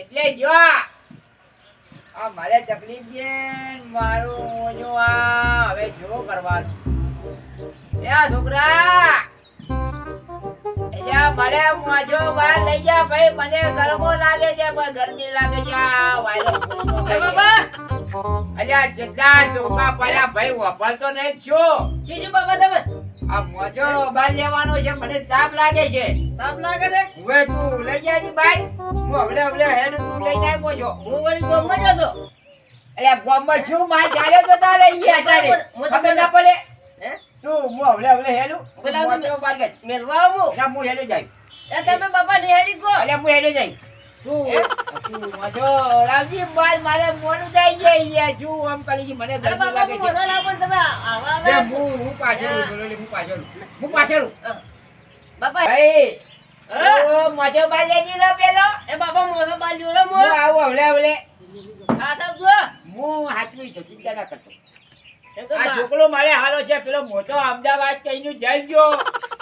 એટલે જો આ મારે તકલીફ છે મારું જો આ હવે શું કરવાનું એ આ છોકરા એટલે મારે મોજો બહાર લઈ જા ભાઈ મને ગરમો લાગે છે પણ ગરમી લાગે છે આ વાયરો બાબા અલ્યા જેટલા ધોકા પડ્યા ભાઈ વાપરતો નહીં શું બાબા તમે આ મોજો બહાર લેવાનો છે મને તાપ લાગે છે હવે તું લઈ જાજી બાઈ હું હવલે હેડ તું લઈ જાય મોજો હું વળી ગોમમાં જતો અલ્યા ગોમમાં શું માં ચાલે તો તારે ઈ ચાલે ખબર ના પડે હે તું હું હવલે હેડું મોજો બહાર ગઈ મેલવા હું ના હું હેડો જાય એ તમે બાપા ને હેડી ગો અલ્યા હું હેડો જાય તું મોજો રાવજી બાઈ મારે મોડું થઈ જાય તું આમ કરી મને ગરમી લાગે છે તમે આવા હું પાછળ બાપા ભાઈ ઓ મોજો બાઈ લેજી લો પેલો એ બાપા મોજો બાઈ લ્યો રે મો આવો હવલે આ સબ જો હું હાથવી ચિંતા ના કરતો આ છોકરો મારે હાલો છે પેલો મોટો અમદાવાદ કઈનું જઈ ગયો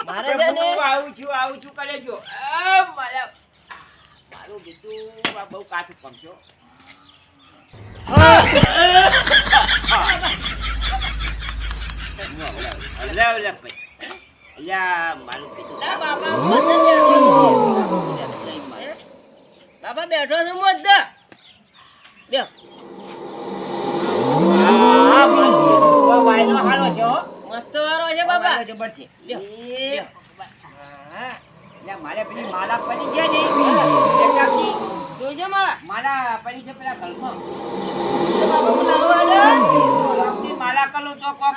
મારે છે ને આવું છું કરે જો મારું બીજું આ બહુ કાચું કામ છે બાબા બેઠો છું મોજ મસ્ત વાળો છે બાબા જબર છે મારે પેલી માલા પડી છે ને જોજો માલા પડી છે પેલા ઘરમાં માલા કરું તો કોક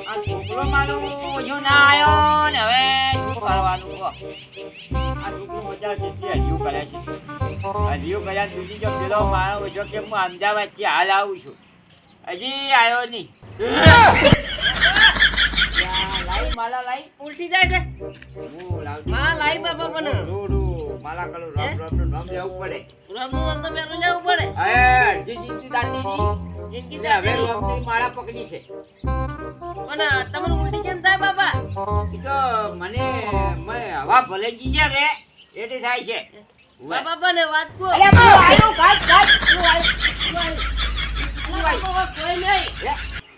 આ છોકરો મારો જો ના આવ્યો ને હવે શું કરવાનું કહો આ છોકરો મજા જેટલી હરિયું કરે છે હરિયું કર્યા સુધી જો પેલો મારો ઓછો કે હું અમદાવાદથી હાલ આવું છું હજી આવ્યો નહીં લાઈ માલા લાઈ ઉલટી જાય છે માં લાઈ બાપા પણ માલા કલો રામ લેવું પડે રામ તો મેરું લેવું પડે હે જીજી દાદીજી જિંદગી દે હવે રામની માળા પકડી છે પણ તમારું ઉલટી કેમ થાય બાપા ઈ તો મને હવા ભલે જી છે કે એટલે થાય છે બાપા પણ વાત કો અલે આયો કાટ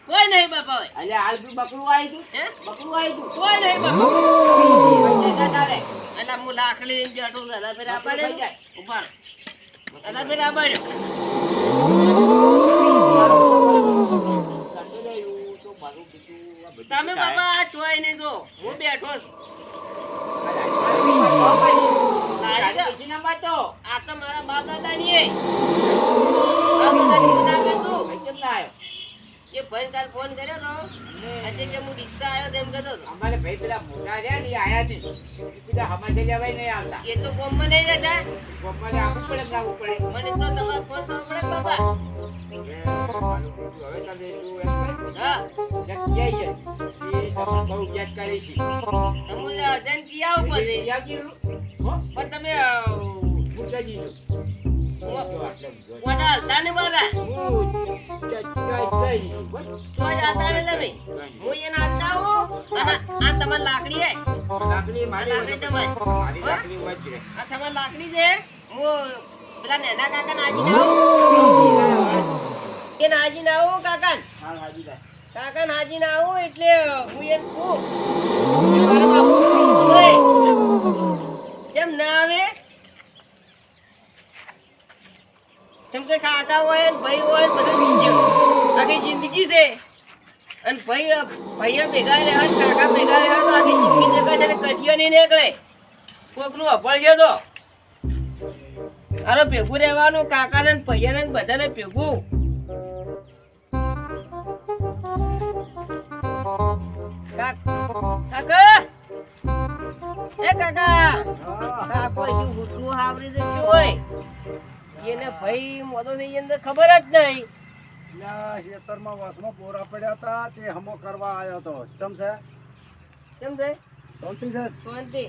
કોઈ નહીં બાપા અલ્યા હાલ તું બકરું આવી તું હે બકરું આવી તું કોઈ નહીં બાપા અલા મુ લાખલી ઇન જટું અલા ફેર આપાડે જાય ઉપર અલા ફેર આપાડે તમે બાપા ચોય નહીં જો હું બેઠો છું આ તો મારા બાપ દાદા ની એ ભાઈ કાલ ફોન કર્યો તો આજે કે હું રિક્ષા આવ્યો તેમ કહેતો હતો અમારે ભાઈ પેલા મોટા રહ્યા ને આયા નહીં પેલા હમાજે લેવાય નહીં આવતા એ તો કોમમાં નહીં રહેતા કોમમાં આવવું પડે લાવવું પડે મને તો તમારો ફોન કરવો પડે બાબા હવે તમે તું હા નક્કી આવી જાય એ તમે બહુ યાદ કરી છે તમે જન કિયા ઉપર છે યાદ કીધું પણ તમે ભૂલી ગયો વાદા દાને બારા તો જાતા ને તમે હું એને આતાઓ અને આ તમાર લાકડી હે લાકડી મારી લાકડી તમારી લાકડી વાજરે આ તમાર લાકડી છે હું પેલા નેના કાકા નાજી નાઓ કે નાજી નાઓ કાકા હા હાજી કાકા નાજી નાઓ એટલે હું એને કહું મારા બાપુ કેમ ના આવે કે કાકા હોય ને ભાઈ હોય બધું બીજું આખી જિંદગી છે અને ભાઈ ભેગા રહ્યા કાકા ભેગા રહ્યા તો આખી જિંદગી જગા છે કઢિયો નહીં નીકળે કોકનું અફળ છે તો અરે ભેગું રહેવાનું કાકાને ભાઈને બધાને ભેગું કાકા એ કાકા કાકો શું ગુટલું હાવરી દે શું હોય એને ભાઈ મોદો ની અંદર ખબર જ નહીં લા ખેતરમાં વાસમાં બોરા પડ્યા હતા તે હમો કરવા આવ્યો તો કેમ છે શાંતિ છે શાંતિ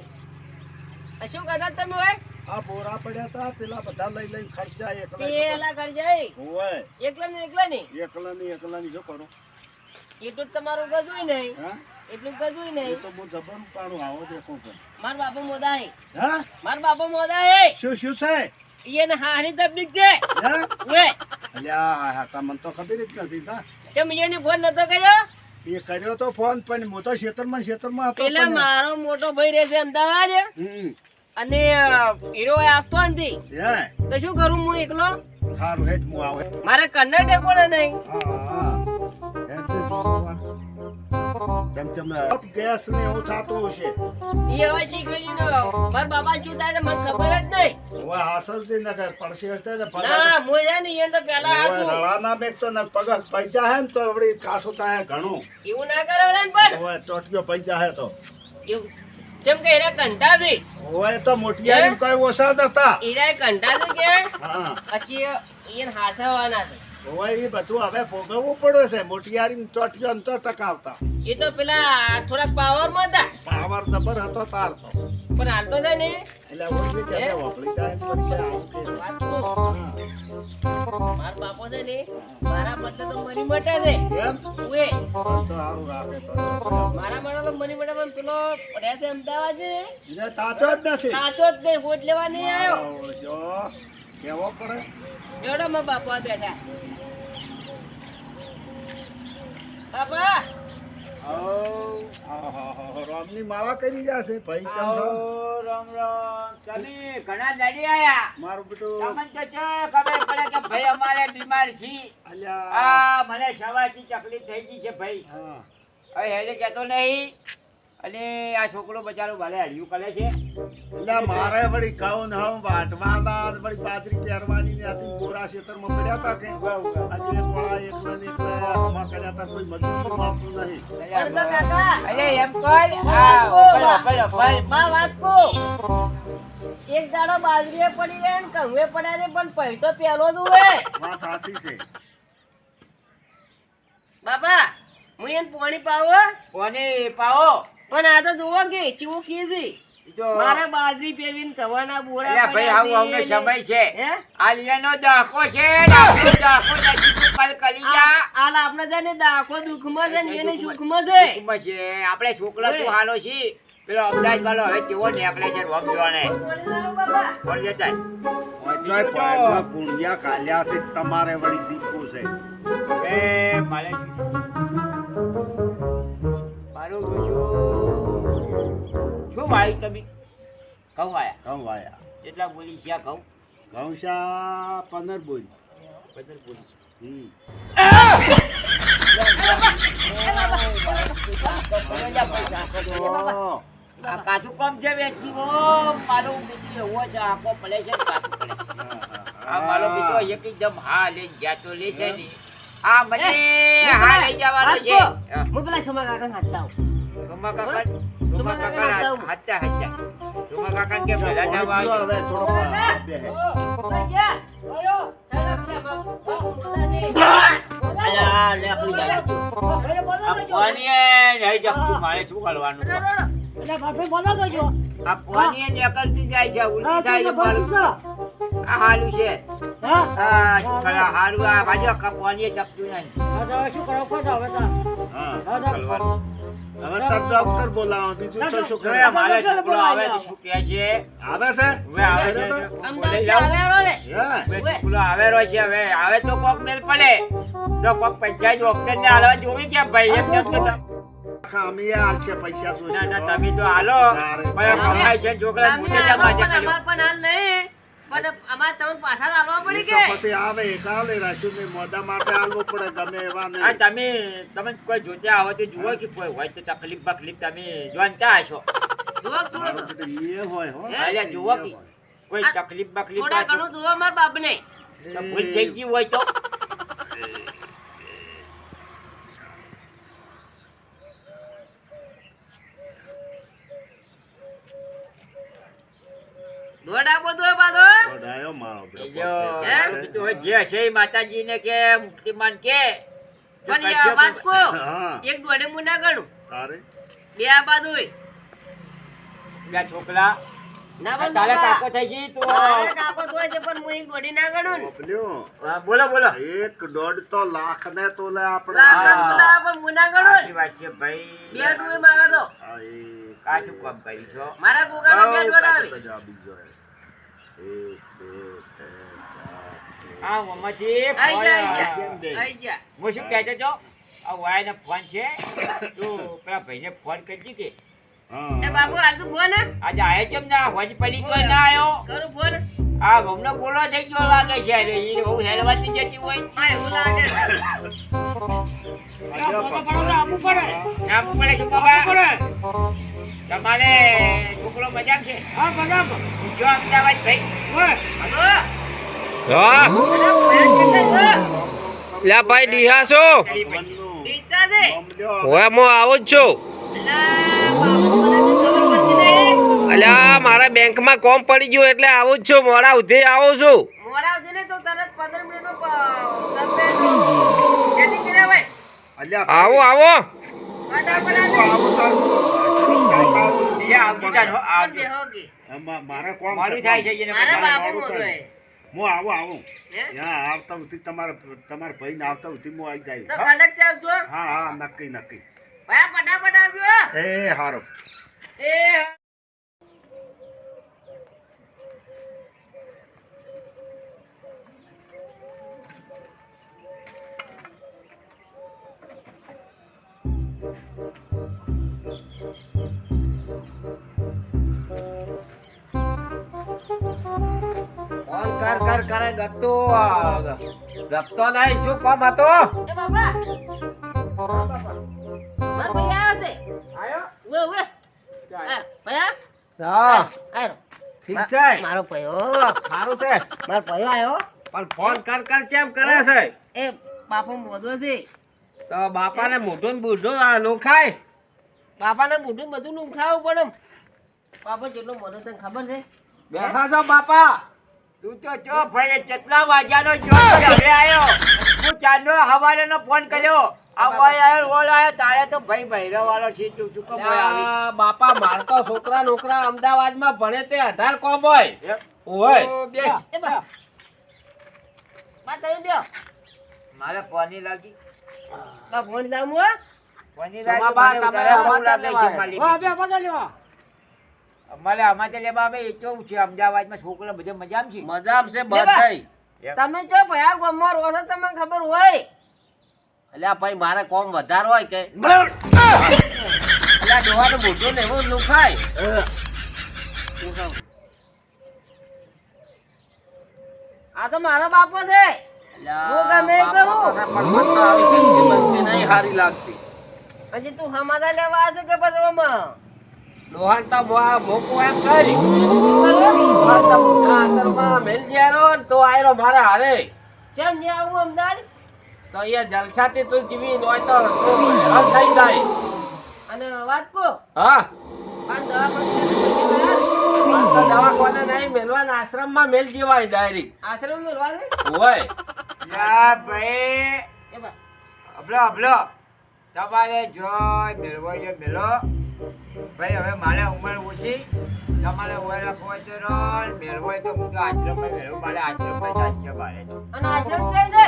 શું કરતા તમે હોય આ બોરા પડ્યા હતા પેલા બધા લઈ ખર્ચા એકલા ખર્ચાય ઓય એકલા ની જો કરો એટલું તમારું ગજુય નહીં એટલું કશું નહીં. એ તો બહુ જબરનું પાડું આવો દેખો પણ. માર બાપો મોદા હે. હા માર બાપો મોદા હે. શું છે એને હારી તકલીફ છે. હે ઓએ અલ્યા હા તા મને તો ખબર જ નથી તા કેમ એને ફોન નતો કર્યો? એ કર્યો તો ફોન પણ હું તો ખેતરમાં હતો પેલા પણ. મારો મોટો ભાઈ રહે છે અમદાવાદ હમ અને હીરો આપતો નથી. હે તો શું કરું હું એકલો? સારું હેડ હું આવે મારે કર્ણાટક પણ નહીં. હા હેડ તો જોવા. ચમ ગેસ ને એવું થતું હશે એ હવે શીખવી નો મારા બાપા શું થાય છે મને ખબર જ નહીં. હવે હાસલ છે ને કે પડશે હશે ને ના મોજા નહીં એને તો પેલા હાસું. રળા ના બેસતો ને પગ પૈસા હે ને તો વળી કાસું થાય ઘણું એવું ના કરે ને પણ હવે ટોટિયો પૈસા હે તો એવું જેમ કે એરા કંટા છે. હવે તો મોટિયારી કોઈ ઓછા નતા એરા કંટા છે કે હા પછી એને હાસવાના છે. હવે એ બધું હવે ભોગવવું પડે છે મોટિયારી ટોટિયો ને તો ટકાવતા એ તો પેલા થોડાક પાવરમાં હતા પાવર જબર હતો તાર તો પણ હાલતો છે ને એટલે ઓછી ચાલે વાપરી જાય ને વળી કે આવું કે. વાત તો હા. મારા બાપો છે ને મારા બદલે તો મરી મટે છે. એમ ઉએ તો સારું રાખે તો મારા માટે તો મરી મટે પણ પેલો રહેશે અમદાવાદ ને એને તાચો જ નથી સાચો જ નહીં વોટ લેવા નહીં આવ્યો. આવો જો કેવો પડે જોડો મારા બાપા બેઠા. બાપા રામની માળા કરી ગયા છે ભાઈ કેમ છો રામ રામ તમે ઘણા દાડી આયા મારું બેટું તમને તો છે ખબર પડે કે ભાઈ અમારે બીમાર છી અલ્યા આ મને સવારથી તકલીફ થઈ ગઈ છે ભાઈ હા હવે હેડે કહેતો નહીં અને આ છોકરો બચારો ભાલે હળિયું કરે છે એટલે મારે વળી ઘઉં ને હમ વાટવાના ને વળી બાજરી પહેરવાની ને આથી બોરા ખેતરમાં પડ્યા હતા કે આજે એક વાળા એકલા ને એકલા હમા કર્યા હતા કોઈ મજૂર મળતું નહીં પણ તો કાકા અરે એમ કર હા બોલો બોલો બોલ બા વાત કો એક દાડો બાજરીએ પડી રહે ને કંવે પડ્યા ને પણ પહે તો પેલો જ હોય. વાત સાચી છે બાપા હું એને પાણી પાવો કોને પાવો પણ આ તો જોવો કે ચીવું કીધી જો મારા બાજરી પહેરીને થવાના બોરા અલ્યા ભાઈ આવું અમને પડ્યા સમય છે હે આલિયાનો દાખો છે ને આપણો દાખો નથી તું કાલ કરી જા આલ આપણે જાને દાખો દુઃખમાં છે ને એને સુખમાં છે. હુકુમ છે આપણે છોકરા તું હાલો છી પેલો અમદાવાદ વાળો હવે કેવો નીકળે છે રમ જોવાને પાણી લાવો બાપા. બોલ જતા જોય પાયમાં ગુંડિયા કાલ્યા છે તમારે વળી શીખવું છે એ મારે મારું શું વાયું તમે ઘઉં વાયા ઘઉં વાયા કેટલા બોલી છે ઘઉં ઘઉં શા 15 બોલ બધા બોલી છે આ કાચું કોમ છે વેચી ઓ મારો બીજો એવો છે આખો પડે છે કાચું પડે આ મારો બીજો એકદમ હા લઈ ગયા તો લે છે ને આ મને હા લઈ જવાનો છે હું પેલા સોમા કાકા હાથતા આવું. સુમા કાકા સુમા કાકા હતા સુમા કાકા કે પહેલા જવા હવે થોડો બેહે અલ્યા લે આપણી જાય આ પાણીએ નહીં જપતું મારે શું કરવાનું આ પાણીએ નીકળતી જાય છે ઉલટી થાય છે મારું આ હાલું છે આ શું કરે હારું આ બાજુ પાણીએ જપતું નહીં હા કરવાનું હવે તાર ડોક્ટર બોલાવો બીજું તો શું કરે હવે મારે છોકરો આવે તો શું કહે છે આવે છે હવે આવે છે બોલે જાઓ. અમદાવાદ હે હવે છોકરો આવેલો છે હવે આવે તો કોક મેલ પડે તો કોક પંચાયત ઓપ્શન ને હાલવા જોવી કે ભાઈ એમ કેમ કે ખામી હાલ છે પૈસા તો ના ના તમે તો હાલો પણ કમાય છે છોકરા મૂકે જ માજે કર્યો અમાર પણ હાલ નહીં પણ અમાર તમને પાછા લાવવા પડી તો કે પછી આવે કાલે રાશુ ને મોઢા માટે આલવું પડે ગમે એવા ને આ તમે કોઈ જોતા આવો તો જુઓ કે કોઈ હોય તો તકલીફ બકલીફ તમે જોનતા હશો જો મારો થોડું બેટો એ હોય હો અલ્યા જુઓ કે કોઈ તકલીફ બકલીફ થોડા ઘણું જોવો માર બાપને તો ભૂલ થઈ ગઈ હોય તો દોડા બધો બાદો ઓઢાયો મારો બેટો. જો તો જે હશે એ માતાજીને કે મુક્તિમાન કે જો પણ કશો એ વાત કો હા એક દોડે મુના ગણું તારે બે આ બાજુ બે છોકરા ના પણ તારે બાપા, કાકો થઈ ગઈ તું મારે કાકો તો હોય છે પણ હું એક દોઢી ના ગણું ને. બોલ્યો હા, બોલો બોલો 1.5 તો લાખ ને તો લે આપણે લાખ હા. લાખ ના પણ હું ના ગણું સાચી ને. વાત છે ભાઈ બે દુએ મારા તો આ એ કાચું કામ કરી છો મારા ગોગાનો બે દોડ આવે. તો જવાબ બીજો હે. 1 2 3 આ મમ્માજી આઈ જા ફોન, આઈ જા આઈ જા. હું શું કહેતો છો આ વાયનો ફોન છે તું પેલા ભાઈને ફોન કરજી કે એ બાપુ હાલ તું ફોન આજે આયો કેમ ના હોજ પડી ગયો ના આયો કરું ફોન. આ હમણાં બોલો થઈ ગયો લાગે છે અરે ઈ બહુ હેલવા ની જતી હોય આ એવું લાગે છે. આપવું પડે છે બાબા તમારે છોકરો મજામ છે હા મજામ જો અમદાવાદ ભાઈ હલો હા લ્યા ભાઈ ડીહા છો ઈચ્છા છે. હવે હું આવું જ છું અલ્યા મારા બેંકમાં કોમ પડી ગયું એટલે આવું જ છું મોડા સુધી આવું છું મોડા આવજે ને તો તરત 15 મિનિટમાં જેથી કરે હોય આવો આવો ફટાફટ એ આવતી જાન હો આવજો હોગી. મારે કોમ મારું થાય છે એને મારા બધા. બાપુ મોડું હે. હું આવું હે? હા આવતા સુધી તમારા ભાઈ ને આવતા સુધી હું આવી તો જાય કડક આવજો. હા નક્કી ભાઈ ફટાફટ આવજો. એ હારો એ ફોન કર કરે ગતો ગપતો નહીં શું કોમ હતો એ બાપા માર ભાઈ આવ્યો છે. ઉવે ઉવે. હા, ભૈયા હા આયો. ઠીક છે મારો ભયો સારું છે મારો ભયો આવ્યો. પણ ફોન કર કેમ કરે છે એ બાપુ મોદો છે. તો બાપાને મોઢું ને બૂઢું આ લોખાય બાપાને મોઢું બધું નું ખાવું પડે એમ. બાપા જેટલો મોઢો તને ખબર છે. બેઠા છો બાપા તું તો જો ભાઈ કેટલા વાગ્યાનો જો હવે આયો હું ચાંદનો હવારેનો ફોન કર્યો આ ભાઈ આયો ઓલ આયો તારે તો ભાઈ બૈરો વાળો છે તું ચૂકો ભાઈ આવી આ બાપા માર તો છોકરા નોકરા અમદાવાદમાં ભણે તે 18 કોમ હોય ઓય એ બા તમે બેઓ. મારે ફોની લાગી બા ફોન લાવું હો. ફોની તમારા લાગી બા મને તમે ઉતારે બહુ અમારે લાગે છે લેવાય. માલિક અમારે આમાં તો લેવા આવે એ કેવું છે અમદાવાદમાં છોકરો બધે મજામાં છે મજામાં છે લેવા. બધાય તમે જો ભયા ગમો રહો છો તમને ખબર હોય. અલ્યા ભાઈ મારે કોમ વધારે હોય કે અલ્યા ડોહાનું મોઢું ને એવું લુખાય આ તો મારો બાપો છે. હું ગમે એ કરું. પણ મને તો આવી ગંદી બંદી નહીં હારી લાગતી હજી તું હમાદા લેવા આવશે કે પછી ઓમાં? ડોહાન તો મોકો એમ કરી આસરમાં મેલ જ્યારો ને તો આયરો મારે હારે ચમ ને આવું અમદાવાદ તો અહીંયા જલસાથી તું જીવી હોય તો તું હેરાન થઈ જાય અને વાત કો હા આ દવા તો દવાખાને નહીં મેલવાના આશ્રમમાં મેલ જેવાય ડાયરી આશ્રમ મેળવા દે. હોય યા ભાઈ એ બા અબલો તમારે જો મેળવો છે મેળો ભાઈ હવે મારે ઉંમર ઓછી તમારે ઓય રાખવો હોય તો રોલ મેળવો હોય તો હું તો આશ્રમમાં મેળવું મારે આશ્રમમાં જ છે મારે તો અને આશ્રમ કઈ છે?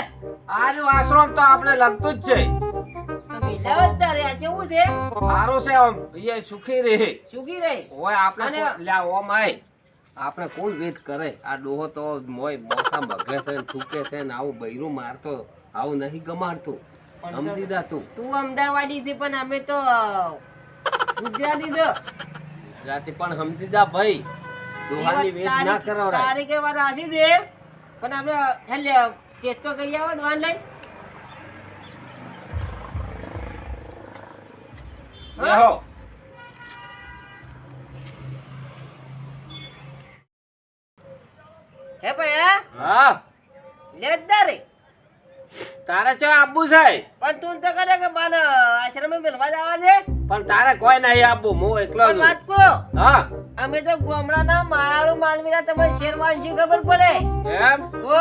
આનું આશ્રમ તો આપણે લગતું જ છે તો મિલાવત તારે આ કેવું છે? સારું છે આમ એ સુખી રહે સુખી રહે. હોય આપણે અને- લ્યા ઓમ આય આપણે કોણ વેટ કરે આ ડોહો તો મોય મોસા બગડે છે ને છૂકે છે ને આવું બૈરું મારતો આવું નહીં ગમાડતું પણ તો- સમજી જા તું તું અમદાવાદી છે પણ અમે તો ગુજરાતી છો. જાતિ પણ સમજી જા ભાઈ ડોહાની વેટ ના કરો તારી કઈ વાત સાચી છે પણ આપણે હેલે ટેસ્ટ તો કરી આવો ને ઓનલાઈન. બેહો હે ભાઈ હા લે જ તારે તારે ચો આપવું છે પણ તું તો કરે કે બાન આશ્રમે મેળવા જવા છે. પણ તારે કોઈ નહીં આપવું હું એકલો પણ છું વાત કો હા અમે તો ગામડાના માયાળું માનવીના તમને શેરવાની ખબર પડે એમ તો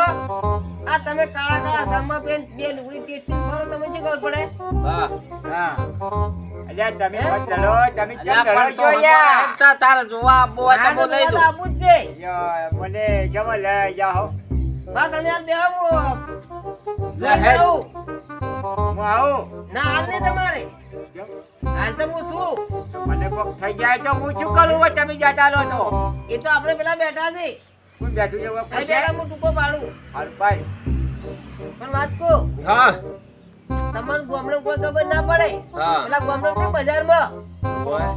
આ તમે કાળા કાળા સામા પેન બે લુગડી ટેસ્ટિંગ કરો તમને શું ખબર પડે? હા હા અલ્યા તમે મત લડો, તમે કેમ અલ્યા લડો પણ તો છો યાર? હમણાં તારે જોવા આપવો હોય તો આ તો બોલાઈ બધા દો. આપવું જ છે. યા, મને જમો લઈ જાઓ. બા તમે આ બેહો, લે હેડ. હું આવું. ના હાલ નહીં તમારે કેમ? હાલ તો હું છું. તો મને કોક થઈ જાય તો હું શું કરું હવે તમે જતા રહો તો? એ તો આપણે પેલા બેઠા છે. હું બેઠું છું હવે અહીં પૂછે? બેઠા હું ટૂંકો પાડું. હાલ ભાઈ. પણ વાત કહું, હા તમારું ગામડે કોઈ ખબર ના પડે. હા. પેલા ગામડે ને બજારમાં ઓય.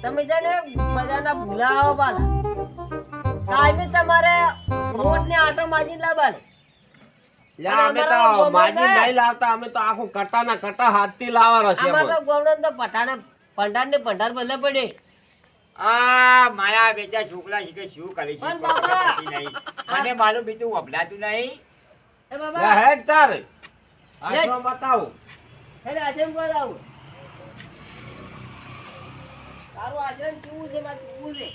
તમે છે ને બજારના ભૂલા આવો પાછા. કાયમી તમારે રોડ ને આટો માજી લાવવાનો. લે અમે તો માજી નહીં લાવતા, અમે તો આખું કટાના કટા હાથથી લાવવાનો છે આમાં તો એમાં. ગામડે તો ભંડાર ને ભંડાર બધે પડે. આ મારા બેટા છોકરા છે કે શું કરે છે? પણ બાબા. ખબર નહીં. મને મારું બીજું વભલાતું નહીં. એ લે બાબા હેડ તારે. આશ્રમ બતાવું. હેડે આશ્રમ પર આવું. તારું આશ્રમ કેવું છે મારે કેવું છે?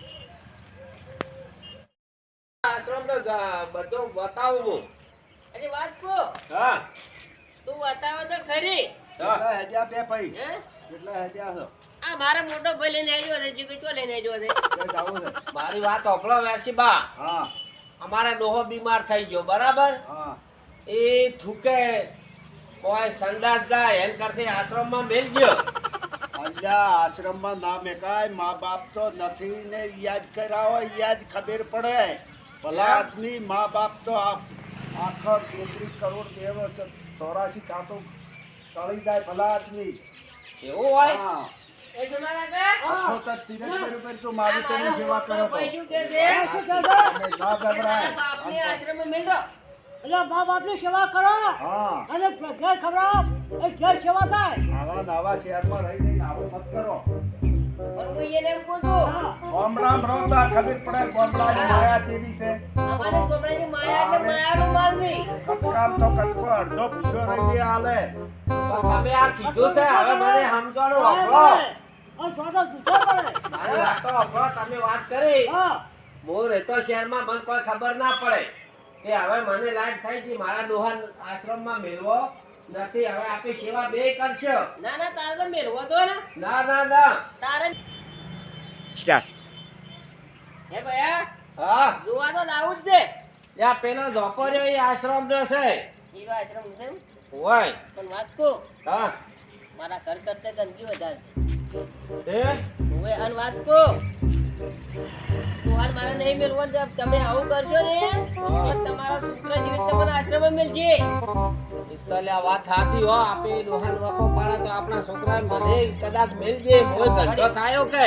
આશ્રમ તો બધું બતાવું હું. અરે વાત કહો, હા તું બતાવો તો ખરી. કેટલા હેડ્યા બે ભાઈ? હે? કેટલા હેડ્યા છો? આ મારા મોટો ભાઈ લઈને આવ્યો છે, જીગો ચો લઈને આવ્યો છે. બે જાવું છે? મારી વાત ઓપલો વેરસી બા. હા અમારા ડોહો બીમાર થઈ ગયો બરાબર. હા એ થૂકે કોઈ સંડાસ જાય એમ કરતી આશ્રમમાં મેલ ગયો. અલ્યા આશ્રમમાં ના મેકાય, મા બાપ તો નથી ને યાદ કર્યા હોય યાદ ખબર પડે. ભલા આદમી મા બાપ તો આખો 33 કરોડ દેવ 84 કાંતો તળી જાય ભલા આદમી. એવું હોય? હા એ તમારા કાકા? આખો તો 73 રૂપિયા તો મારી તેની સેવા કરો તો ભાઈ શું કહે છે? તમે ના ગભરાય. બાપને આશ્રમમાં મેલ્યો. એટલે મા બાપની સેવા કરો હા અને ઘર ખવડાવો એ ઘર સેવા થાય. આવા નવા શહેરમાં રહી રહીને આવું મત કરો. પણ કોઈ એને એમ કહું છું, ગામડામાં રહો તો ખબર પડે ગામડાની માયા કેવી છે. અમારે ગોમડાની માયા એટલે માયાનું માલ નહીં. કટકામ તો કટકો અડધો પૂછો રહી હાલે. તો તમે આ કીધું છે હવે મને સમજાણું વાપરો. અને સ્વાદા દૂધા પડે. મારી વાતો વાપરો. તમે વાત કરી હા હું રહેતો શહેરમાં મને કોઈ ખબર ના પડે કે હવે મને લાઈટ થઈ ગઈ મારા ડોહા આશ્રમમાં મેળવો નથી. હવે આપણી સેવા બે કરશો. ના ના તારે તો મેળવો તો ને ના ના ના. તારે. સ્ટાર્ટ. હે ભયા હા જોવા તો આવું જ છે. યા પેલો ઝોપો રહ્યો એ આશ્રમ નો છે. હીરો આશ્રમ છે એમ? હોય. પણ વાત કહું, હા મારા ઘર કરતા ગંદકી વધારે એ છે. હવે અને વાત કહું, તોહાર મારે નહીં મેળવો તો તમે આવું કરશો ને તો તમારા છોકરા જેવી તમને આશ્રમમાં મેળશે. એટલે આ વાત સાચી હો. આપે ડોહાન વખો પાડે તો આપણા છોકરાને બધે કદાચ મેલ દે. કોઈ ધંધો થાયો કે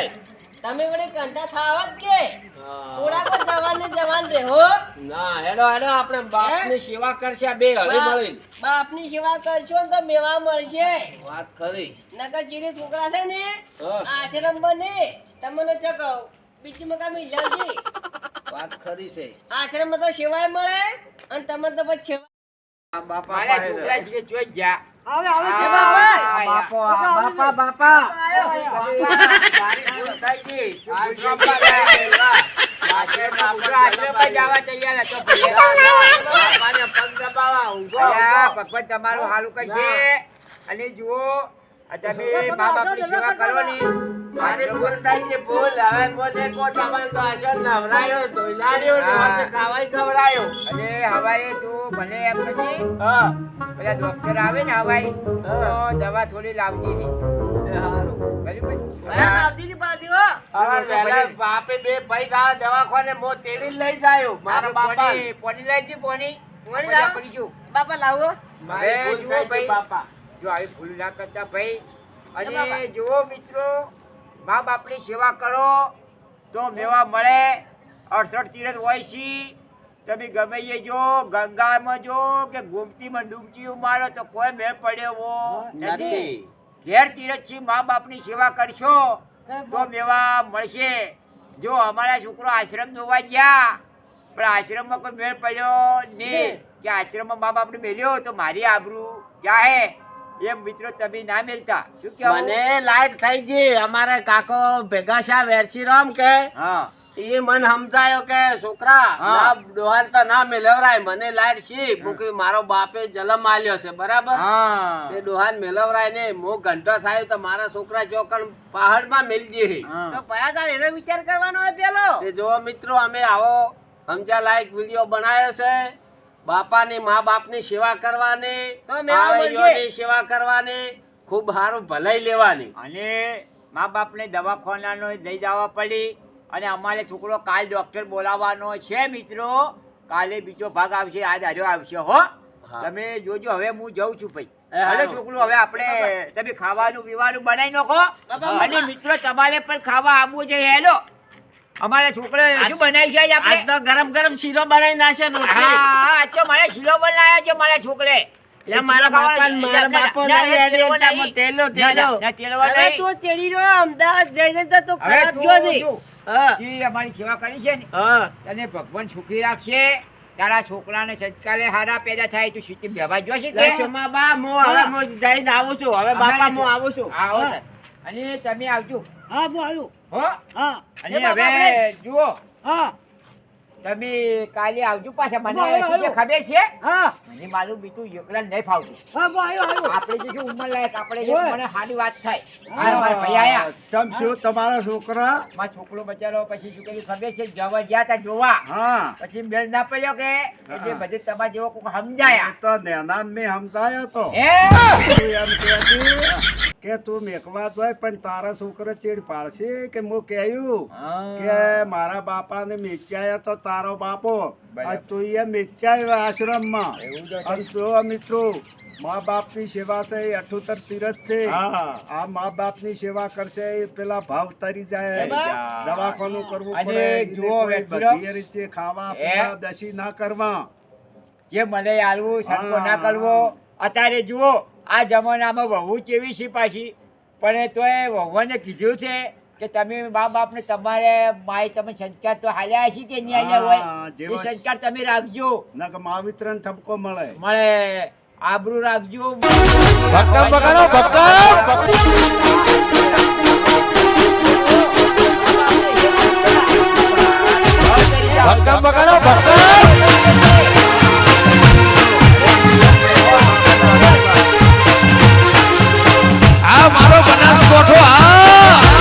તમે વળી કંટા થાવા જ કે હા. થોડાક જ જવાન ને જવાન રહો. ના હેડો હેડો આપણે બાપની સેવા કરશે આ બે હળી મળી. બાપની સેવા કરશો ને તો મેવા મળશે. વાત ખરી. નકર ચીરી છોકરા છે ને હા. આશ્રમ બને તમને ચકવ બીજી મકામી લાવજી. વાત ખરી છે. આશ્રમમાં તો સેવાય મળે અને તમને તો પછી સેવા. આ બાપા મારા પાસે છોકરા છે કે જોઈ ગયા. આવે આવે છે આ, બાપા. આ બાપો આ બાપા બાપા તારી ભૂલ થઈ ગઈ. તું ભૂલ બાપા. આશ્રમમાં જવા તૈયાર હતો ભાઈ. બાપાને પગ દબાવા ઊંઘો અલ્યા, ભગવાન તમારું હાલું કરશે. અને જુઓ આ તમે મા બાપની સેવા કરો ને મારી ભૂલ થઈ ગઈ ભૂલ. હવે મને કો તમારે તો આશર નવરાયો ધોઈલાડ્યો ને હા. વચ્ચે ખાવાય ખવડાયો. અને હવારે તું ભલે એમ નથી હા પેલા ડોક્ટર આવે ને હવાઈ તો દવા થોડી લાવતી હતી. એ હારું. બરાબર? હા, આવતી હતી પાછી હો. હવે વહેલા બાપે બે ભાઈ થા દવાખાને મો તેડી લઈ જાયો મારા બાપા. પોની પોની લઈ જી પોની પોની લાવો. પડી જુ. બાપા લાવો. મારી હવે ભૂલ જુઓ થઈ ગઈ ભાઈ. બાપા. જો આવી ભૂલ ના કરતા ભાઈ. એ બાબા. અને જુઓ મિત્રો મા બાપની સેવા કરો તો મેવા મળે. 68 તીરથ હોય છે. તમે ગમે એ જો ગંગામાં જો કે ગોમતીમાં ડૂબકી મારો તો કોઈ મેળ પડ્યો હો નથી. ઘેર તીરથથી મા બાપની સેવા કરશો તો મેવા મળશે. જો અમારા છોકરો આશ્રમ જોવા ગયા પણ આશ્રમમાં કોઈ મેળ પડ્યો નહીં કે આશ્રમમાં મા બાપને મેલ્યો તો મારી આબરૂ જાહે. એમ મિત્રો તમે ના મેલતા. શું કહેવું? મને લાઈટ થઈ ગઈ. અમારે કાકો ભેગા શા વેરસી રામ કે હા એ મને સમજાયો કે છોકરા હા. ના ડોહાન તો ના મેલવરાય મને લાઈટ છી મૂકી મારો બાપે જલમ આલ્યો છે બરાબર હા તે ડોહાન મેલવરાય ને મો ઘંટો થાય તો મારા છોકરા ચોકણ પહાડમાં મેલજે હે. તો પયા તાર એનો વિચાર કરવાનો હોય પેલો તે જો મિત્રો અમે આવો સમજા લાયક વિડીયો બનાવ્યો છે બાપાની મા બાપની સેવા કરવાની તો મેળા મળશે. ભાઈઓની સેવા કરવાની ખૂબ સારું ભલાઈ લેવાની અને મા બાપને દવાખાનાનો લઈ જવા પડી અને અમારે છોકરો કાલ ડોક્ટર બોલાવવાનો છે મિત્રો કાલે બીજો ભાગ આવશે આજ હાજો આવશે હો હા. તમે જોજો હવે હું જઉં છું ભાઈ એ હાલો. હાલો છોકરો હવે આપણે તમે ખાવાનું પીવાનું બનાવી નાખો બાપા, અને મિત્રો તમારે પણ ખાવા આવવું છે હેલો અમારા છોકરો શું બનાવ્યું છે આજ આજ આપણે તો ગરમ ગરમ શીરો બનાવી નાખે રોટલી. હા આજ તો મારે શીરો બનાવ્યો છે મારા છોકરે એટલે મારા બાપા બાપો નહીં એની એકદમ તેલો તેલો. હવે તું ચડી રહ્યો અમદાવાદ જઈને તો તું હવે ખરાબ જો નહીં. હા તું અમારી સેવા કરી છે ને હા તને ભગવાન સુખી રાખશે તારા છોકરાને સંસ્કારે હારા પેદા થાય તું સિટી વ્યવહાર જોશે લે શોમા બા હું જઈને આવું છું હવે બાપા હું આવું છું આવો ને. અને તમે આવજો હા હું આવ્યું હો હા અને એ બાપા હવે જુઓ હા તમે કાલે આવજો પાછા મને આવ્યો, શું છે આવ્યો. ખબર છે હા મને માલુમ બીજું એકલા નહીં ફાવતું હા હું આવ્યું આપણે જે શું ઉંમર લાયક આપણે જે ઓય. મને સારી વાત થાય મારા ભાઈ આયા ચમ શું તમારા છોકરા મારો છોકરો બચારો પછી શું કર્યું ખબર છે જવા ગયા તા જોવા હા પછી મેળ ના પડ્યો કે એટલે હા. બધે તમારા જેવો કોઈ સમજાયા તો નેનાન મેં સમજાયો તો હે તું એમ કહેતી કે તું મેકવા જોય પણ તારા છોકરો ચીડ પાડશે કે હું કહ્યું કે મારા બાપાને મેચ્યા તો તારો બાપો બરાબર. આ તું એ મેચ્યા આશ્રમમાં એવું જ હતું. અને જો મિત્રો મા બાપની સેવા છે એ અઠોતર તીરથ છે હા. આ મા બાપની સેવા કરશે એ પેલા ભાવ તરી જાય એમાં? દવાખાનું કરવું અને પડે એને જુઓ કોઈ વ્યક્તિનો, બધી રીતે ખાવા એ? પીવા દસી ના કરવા જે મને આલવું સડકો ના હા. કરવો અત્યારે જુઓ આ જમાનામાં વહુ કેવી છે પાછી પણ એ તોય વહુને કીધું છે કે તમે મા બાપને તમારે માય તમે સંસ્કાર તો હાલ્યા હશે કે નહીં હાલ્યા હોય હા, એ જેવો- સંસ્કાર તમે રાખજો નક માવિત્રન ઠપકો મળે મળે આબરૂ રાખજો ભક્કમ બગાડો ભક્કમ બગાડો